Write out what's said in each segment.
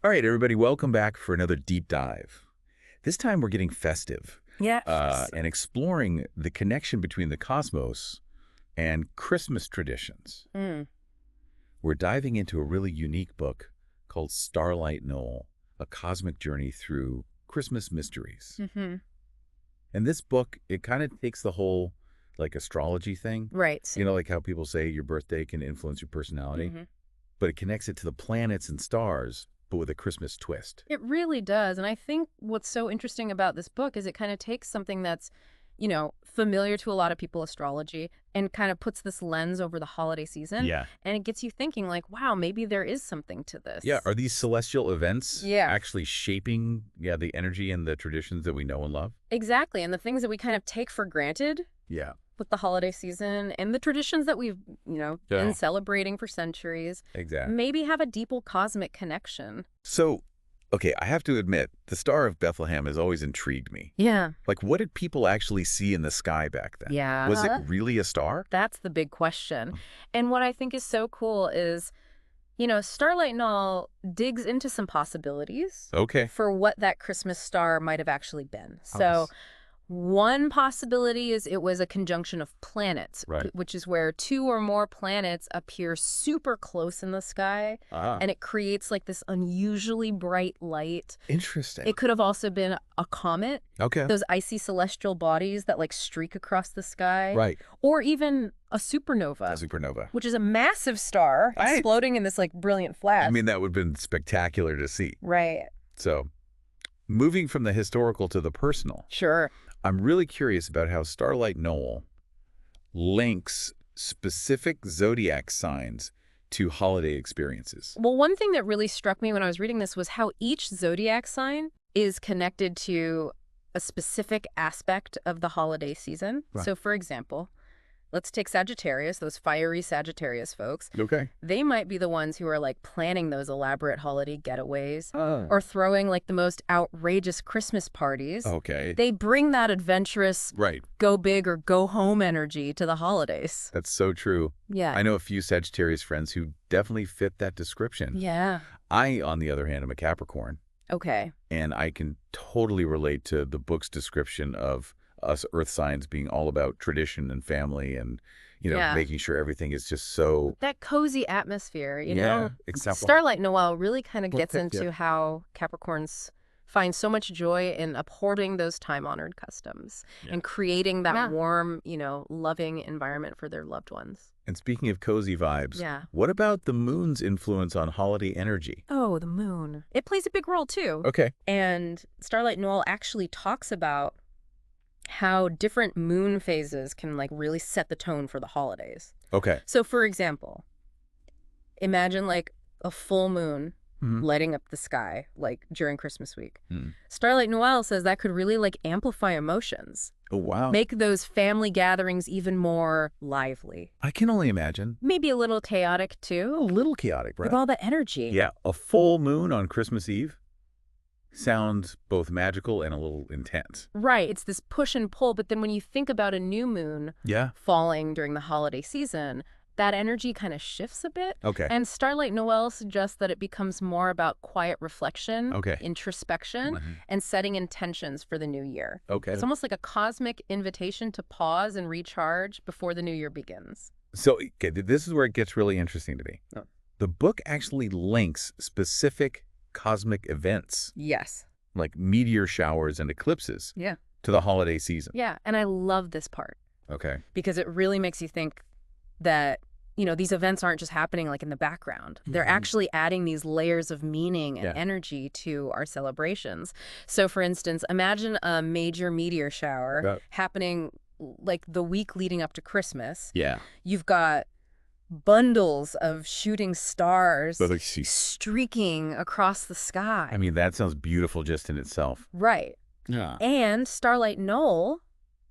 All right, everybody, welcome back for another deep dive. This time we're getting festive Yes. and exploring the connection between the cosmos and Christmas traditions. Mm. We're diving into a really unique book called Starlight Noel, A Cosmic Journey Through Christmas Mysteries. Mm-hmm. And this book, it kind of takes the whole astrology thing. Right. You know, like how people say your birthday can influence your personality, Mm-hmm. but it connects it to the planets and stars, but with a Christmas twist. It really does. And I think what's so interesting about this book is it kind of takes something that's, familiar to a lot of people, astrology, and kind of puts this lens over the holiday season. Yeah. And it gets you thinking like, wow, maybe there is something to this. Yeah, are these celestial events Yeah. actually shaping, the energy and the traditions that we know and love? Exactly. And the things that we kind of take for granted Yeah, with the holiday season and the traditions that we've, Yeah. been celebrating for centuries, exactly. maybe have a deeper cosmic connection. So, okay, I have to admit, the Star of Bethlehem has always intrigued me. Yeah. Like, what did people actually see in the sky back then? Yeah. Was it really a star? That's the big question. And what I think is so cool is, Starlight Null digs into some possibilities Okay. for what that Christmas star might have actually been. So one possibility is it was a conjunction of planets, Right. which is where two or more planets appear super close in the sky, and it creates like this unusually bright light. Interesting. It could have also been a comet, Okay. those icy celestial bodies that like streak across the sky. Right. Or even a supernova, A supernova. which is a massive star Right. exploding in this like brilliant flash. I mean, that would have been spectacular to see. Right. So, moving from the historical to the personal, Sure. I'm really curious about how Starlight Noel links specific zodiac signs to holiday experiences. Well, one thing that really struck me when I was reading this was how each zodiac sign is connected to a specific aspect of the holiday season. Right. So, for example, let's take Sagittarius, those fiery Sagittarius folks. Okay. They might be the ones who are like planning those elaborate holiday getaways Oh. or throwing like the most outrageous Christmas parties. Okay. They bring that adventurous, Right. go big or go home energy to the holidays. That's so true. Yeah. I know a few Sagittarius friends who definitely fit that description. Yeah. I, on the other hand, am a Capricorn, Okay. and I can totally relate to the book's description of us earth signs being all about tradition and family and, Yeah. making sure everything is just so... That cozy atmosphere, you Yeah, know? except Starlight Noel really kind of gets Yeah. into how Capricorns find so much joy in upholding those time-honored customs and creating that warm, loving environment for their loved ones. And speaking of cozy vibes, Yeah. what about the moon's influence on holiday energy? Oh, the moon. It plays a big role, too. Okay. And Starlight Noel actually talks about how different moon phases can like really set the tone for the holidays. Okay. So for example, imagine like a full moon Mhm. lighting up the sky like during Christmas week. Hmm. Starlight Noel says that could really like amplify emotions, Oh, wow. make those family gatherings even more lively. I can only imagine. Maybe a little chaotic A too, little chaotic, right? with all the energy. Yeah, a full moon on Christmas Eve sounds both magical and a little intense. Right, it's this push and pull, but then when you think about a new moon Yeah. falling during the holiday season, that energy kind of shifts a bit. Okay. And Starlight Noel suggests that it becomes more about quiet reflection, Okay. introspection, Mhm. and setting intentions for the new year. Okay. It's almost like a cosmic invitation to pause and recharge before the new year begins. So, okay, this is where it gets really interesting to me. Oh. The book actually links specific cosmic events, Yes. like meteor showers and eclipses, Yeah. to the holiday season. Yeah, and I love this part Okay. because it really makes you think that, these events aren't just happening like in the background. They're Mhm. actually adding these layers of meaning and Yeah. energy to our celebrations. So for instance, imagine a major meteor shower Yeah. happening like the week leading up to Christmas. Yeah. You've got bundles of shooting stars But, like, see- streaking across the sky. I mean, that sounds beautiful just in itself. Right. Yeah. And Starlight Noel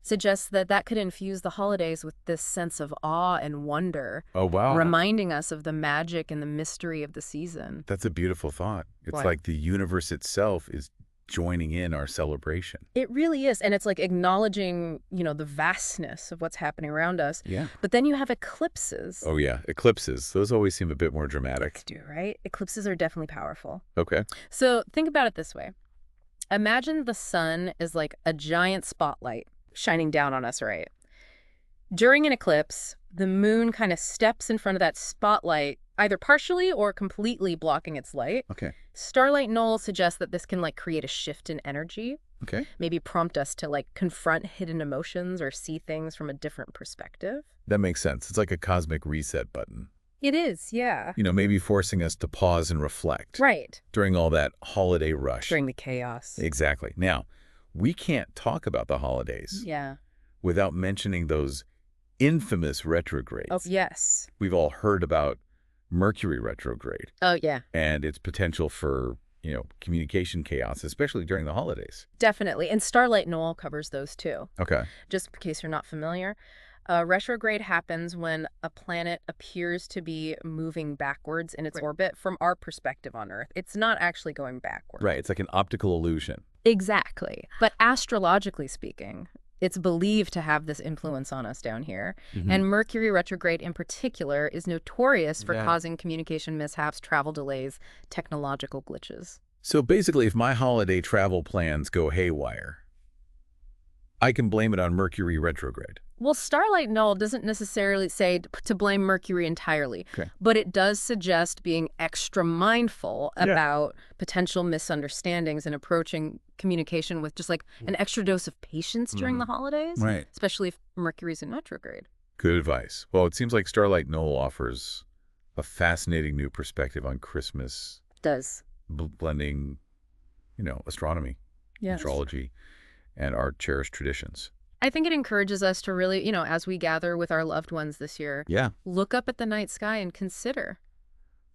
suggests that that could infuse the holidays with this sense of awe and wonder, Oh, wow. reminding us of the magic and the mystery of the season. That's a beautiful thought. It's What? like the universe itself is joining in our celebration. It really is. And it's like acknowledging, the vastness of what's happening around us. Yeah. But then you have eclipses. Oh, yeah. Eclipses. Those always seem a bit more dramatic. Do, right? Eclipses are definitely powerful. Okay. So think about it this way. Imagine the sun is like a giant spotlight shining down on us, right? During an eclipse, the moon kind of steps in front of that spotlight, either partially or completely blocking its light. Okay. Starlight Knoll suggests that this can create a shift in energy, Okay. maybe prompt us to confront hidden emotions or see things from a different perspective. That makes sense. It's like a cosmic reset button. It is, yeah. Maybe forcing us to pause and reflect. Right. During all that holiday rush. During the chaos. Exactly. Now, we can't talk about the holidays without mentioning those infamous retrogrades. Oh, yes. We've all heard about Mercury retrograde. Oh, yeah. And its potential for, communication chaos, especially during the holidays. Definitely. And Starlight Knoll covers those too. Okay. Just in case you're not familiar. Retrograde happens when a planet appears to be moving backwards in its orbit from our perspective on Earth. It's not actually going backwards. Right. It's like an optical illusion. Exactly. But astrologically speaking, it's believed to have this influence on us down here. Mm-hmm. And Mercury retrograde in particular is notorious for causing communication mishaps, travel delays, technological glitches. So basically, if my holiday travel plans go haywire, I can blame it on Mercury retrograde. Well, Starlight Knoll doesn't necessarily say to blame Mercury entirely, but it does suggest being extra mindful about potential misunderstandings and approaching communication with just an extra dose of patience during the holidays, right? Especially if Mercury's in retrograde. Good advice. Well, it seems like Starlight Knoll offers a fascinating new perspective on Christmas. It does. Blending, astronomy, astrology, and our cherished traditions. I think it encourages us to really, as we gather with our loved ones this year, look up at the night sky and consider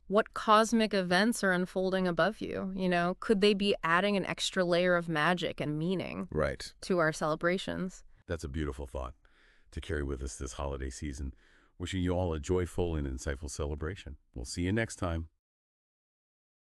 what cosmic events are unfolding above you. Could they be adding an extra layer of magic and meaning to our celebrations? That's a beautiful thought to carry with us this holiday season. Wishing you all a joyful and insightful celebration. We'll see you next time.